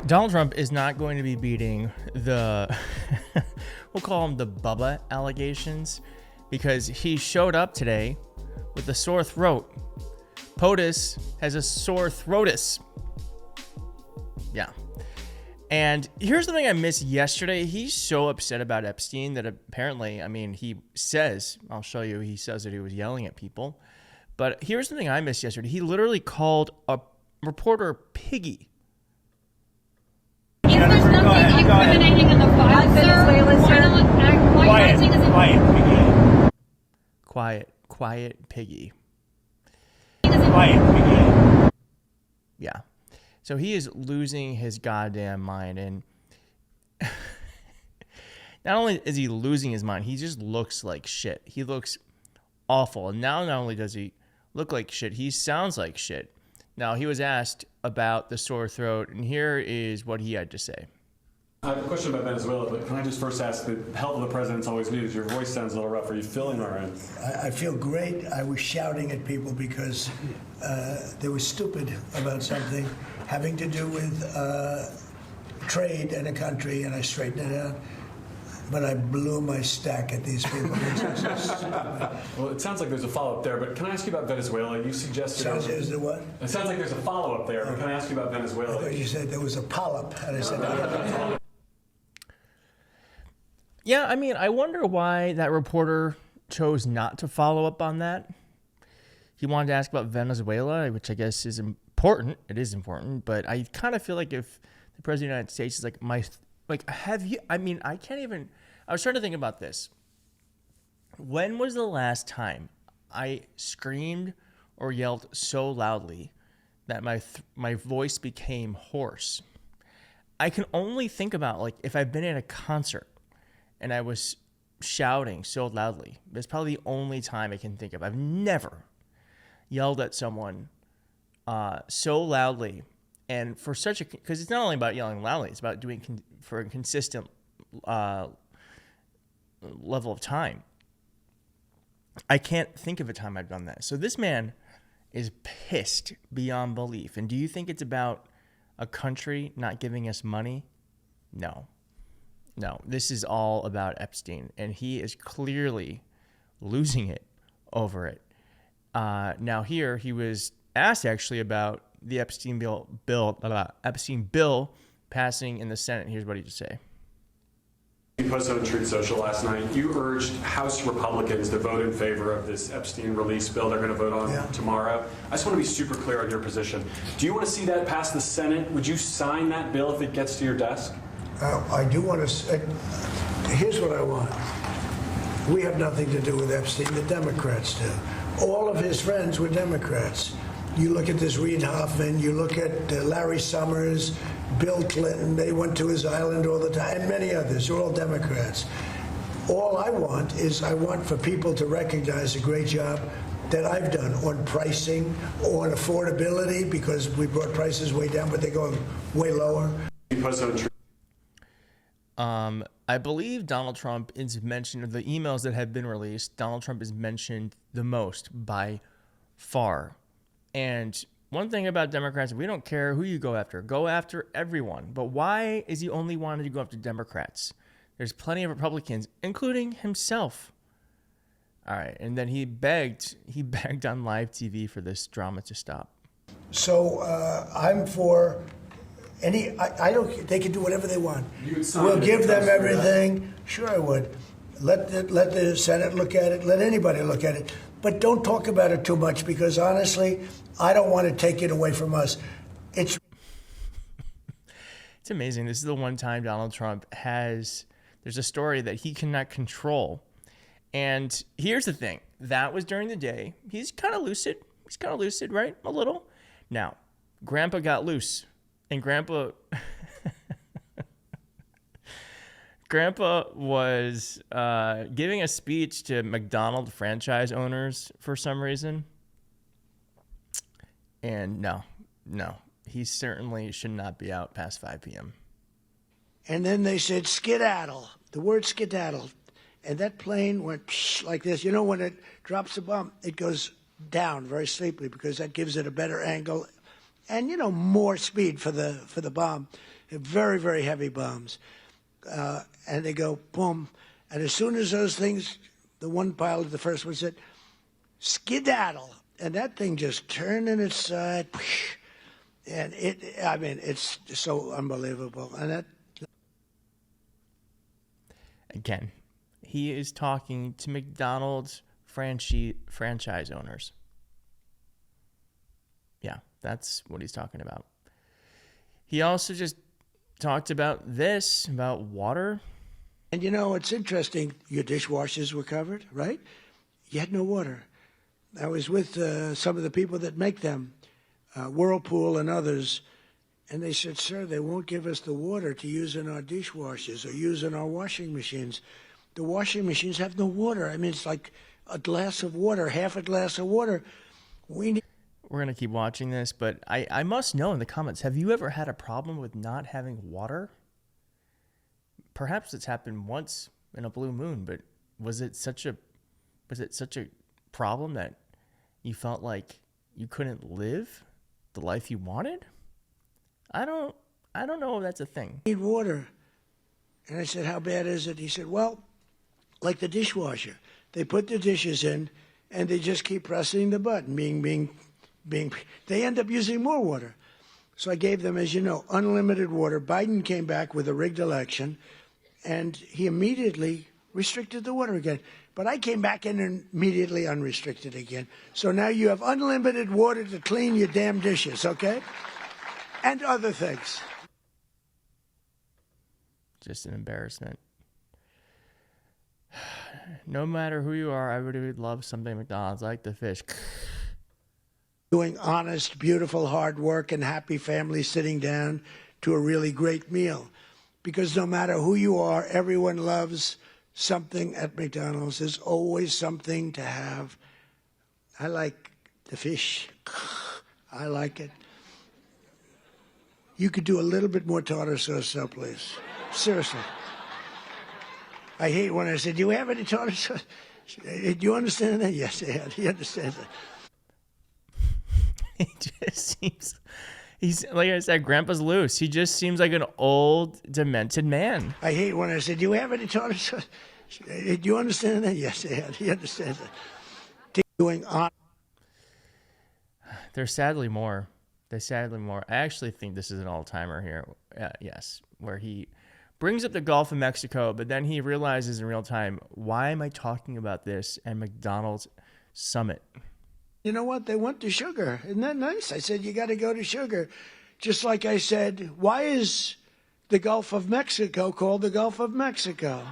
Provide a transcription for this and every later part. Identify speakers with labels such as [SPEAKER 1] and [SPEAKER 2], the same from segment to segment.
[SPEAKER 1] Donald Trump is not going to be beating the, we'll call them the Bubba allegations, because he showed up today with a sore throat. POTUS has a sore throatus. Yeah. And here's the thing I missed yesterday. He's so upset about Epstein that apparently, I mean, he says, I'll show you, he says that he was yelling at people. But here's the thing I missed yesterday. He literally called a reporter piggy.
[SPEAKER 2] If there's nothing incriminating in the file, sir, why not piggy?
[SPEAKER 1] Quiet piggy. Yeah. So he is losing his goddamn mind. And not only is he losing his mind, he just looks like shit. He looks awful. And now not only does he look like shit, he sounds like shit. Now, he was asked about the sore throat, and here is what he had to say.
[SPEAKER 3] I have a question about Venezuela, but can I just first ask, the health of the president's always news. Your voice sounds a little rough. Are you feeling all right?
[SPEAKER 4] I feel great. I was shouting at people because they were stupid about something having to do with trade in a country, and I straightened it out. But I blew my stack at these people.
[SPEAKER 3] Well, it sounds like there's a follow-up there, but can I ask you about Venezuela? You suggested...
[SPEAKER 4] Is there what?
[SPEAKER 3] It sounds like there's a follow-up there, but can I ask you about Venezuela?
[SPEAKER 4] I thought you said there was a polyp, and I said...
[SPEAKER 1] Yeah, I mean, I wonder why that reporter chose not to follow up on that. He wanted to ask about Venezuela, which I guess is important. It is important, but I kind of feel like if the president of the United States is have you, I mean, I can't even, I was trying to think about this. When was the last time I screamed or yelled so loudly that my voice became hoarse? I can only think about, like, if I've been at a concert and I was shouting so loudly. That's probably the only time I can think of. I've never yelled at someone so loudly. And for such a, because it's not only about yelling loudly, it's about doing for a consistent level of time. I can't think of a time I've done that. So this man is pissed beyond belief. And do you think it's about a country not giving us money? No. This is all about Epstein, and he is clearly losing it over it. Now here he was asked actually about the Epstein bill passing in the Senate. Here's what he had to say.
[SPEAKER 3] You posted on Truth Social last night. You urged House Republicans to vote in favor of this Epstein release bill they're going to vote on tomorrow. I just want to be super clear on your position. Do you want to see that pass the Senate? Would you sign that bill if it gets to your desk?
[SPEAKER 4] I do want to. Here's what I want. We have nothing to do with Epstein. The Democrats do. All of his friends were Democrats. You look at this Reid Hoffman, you look at Larry Summers, Bill Clinton, they went to his island all the time, and many others. They're all Democrats. All I want is for people to recognize the great job that I've done on pricing, on affordability, because we brought prices way down, but they're going way lower.
[SPEAKER 1] I believe Donald Trump is mentioned, the emails that have been released, Donald Trump is mentioned the most by far. And one thing about Democrats, we don't care who you go after everyone. But why is he only wanting to go after Democrats? There's plenty of Republicans, including himself. All right, and then he begged on live TV for this drama to stop.
[SPEAKER 4] So I'm for I don't. They can do whatever they want. We'll give them everything. Sure, I would. Let the Senate look at it. Let anybody look at it. But don't talk about it too much, because honestly, I don't want to take it away from us. It's
[SPEAKER 1] amazing. This is the one time Donald Trump there's a story that he cannot control. And here's the thing. That was during the day. He's kind of lucid. Right? A little. Now, Grandpa got loose. And Grandpa was giving a speech to McDonald franchise owners for some reason. And no, he certainly should not be out past 5 p.m.
[SPEAKER 4] And then they said skedaddle, the word skedaddle. And that plane went psh, like this. You know, when it drops a bomb, it goes down very sleepily because that gives it a better angle. and more speed for the bomb, very, very heavy bombs, and they go boom, and as soon as those things, the one pilot, the first one said, skedaddle, and that thing just turned in its side, and it's so unbelievable, and that.
[SPEAKER 1] Again, he is talking to McDonald's franchise owners. Yeah, that's what he's talking about. He also just talked about water.
[SPEAKER 4] And it's interesting, your dishwashers were covered, right? You had no water. I was with some of the people that make them, Whirlpool and others, and they said, sir, they won't give us the water to use in our dishwashers or use in our washing machines. The washing machines have no water. I mean, it's like a glass of water, half a glass of water. We're
[SPEAKER 1] going to keep watching this, but I must know in the comments, have you ever had a problem with not having water? Perhaps it's happened once in a blue moon, but was it such a problem that you felt like you couldn't live the life you wanted? I don't know if that's a thing.
[SPEAKER 4] Need water. And I said, how bad is it? He said, well, like the dishwasher. They put the dishes in and they just keep pressing the button, being. They end up using more water. So I gave them, as you know, unlimited water. Biden came back with a rigged election, and he immediately restricted the water again. But I came back in and immediately unrestricted again. So now you have unlimited water to clean your damn dishes, okay? And other things.
[SPEAKER 1] Just an embarrassment. No matter who you are, everybody would love something McDonald's, like the fish.
[SPEAKER 4] Doing honest, beautiful, hard work and happy families sitting down to a really great meal. Because no matter who you are, everyone loves something at McDonald's. There's always something to have. I like the fish. I like it. You could do a little bit more tartar sauce, though, please. Seriously. I hate when I say, do you have any tartar sauce? Do you understand that? Yes, I have. He understands that.
[SPEAKER 1] He just seems, he's like I said, Grandpa's loose. He just seems like an old, demented man.
[SPEAKER 4] I hate when I say, do you have any tartar sauce? Do you understand that? Yes, I have. He understands that. Doing on.
[SPEAKER 1] There's sadly more. I actually think this is an all-timer here. Yes, where he brings up the Gulf of Mexico, but then he realizes in real time, why am I talking about this at McDonald's summit?
[SPEAKER 4] You know what? They went to sugar. Isn't that nice? I said, you got to go to sugar. Just like I said, why is the Gulf of Mexico called the Gulf of Mexico?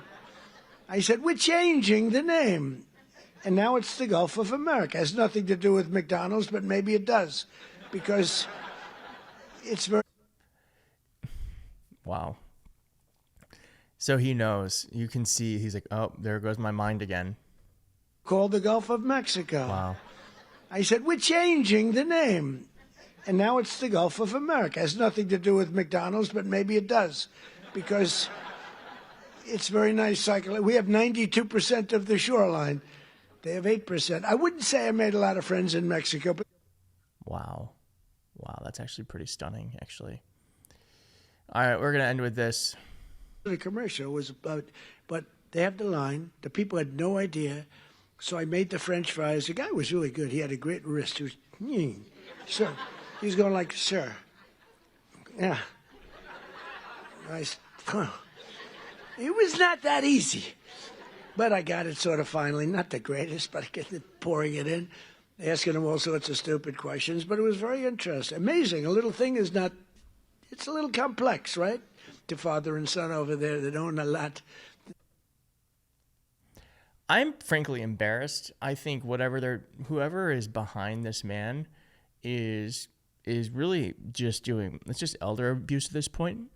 [SPEAKER 4] I said, we're changing the name. And now it's the Gulf of America. It has nothing to do with McDonald's, but maybe it does. Because it's very...
[SPEAKER 1] Wow. So he knows. You can see, he's like, oh, there goes my mind again.
[SPEAKER 4] Called the Gulf of Mexico.
[SPEAKER 1] Wow.
[SPEAKER 4] I said, we're changing the name. And now it's the Gulf of America. It has nothing to do with McDonald's, but maybe it does. Because it's very nice cycle. We have 92% of the shoreline. They have 8%. I wouldn't say I made a lot of friends in Mexico. But
[SPEAKER 1] Wow, that's actually pretty stunning, actually. All right, we're going to end with this.
[SPEAKER 4] The commercial was about, but they have the line. The people had no idea. So I made the French fries. The guy was really good. He had a great wrist. He was, sir. He's going like, sir. Yeah. Nice. It was not that easy. But I got it sort of finally. Not the greatest, but I get it, pouring it in. Asking him all sorts of stupid questions. But it was very interesting. Amazing. A little thing is not, it's a little complex, right? To father and son over there that own a lot.
[SPEAKER 1] I'm frankly embarrassed. I think whoever is behind this man is really just it's just elder abuse at this point.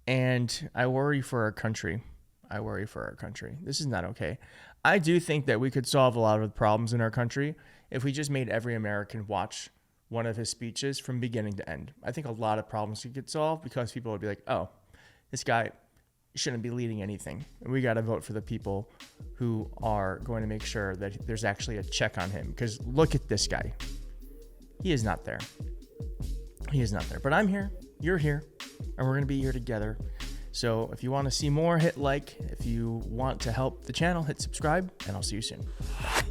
[SPEAKER 1] And I worry for our country. This is not okay. I do think that we could solve a lot of the problems in our country if we just made every American watch one of his speeches from beginning to end. I think a lot of problems could get solved because people would be like, oh, this guy shouldn't be leading anything. And we got to vote for the people who are going to make sure that there's actually a check on him. Because look at this guy. He is not there. He is not there, but I'm here. You're here, and we're going to be here together. So if you want to see more, hit like. If you want to help the channel, hit subscribe, and I'll see you soon. Bye.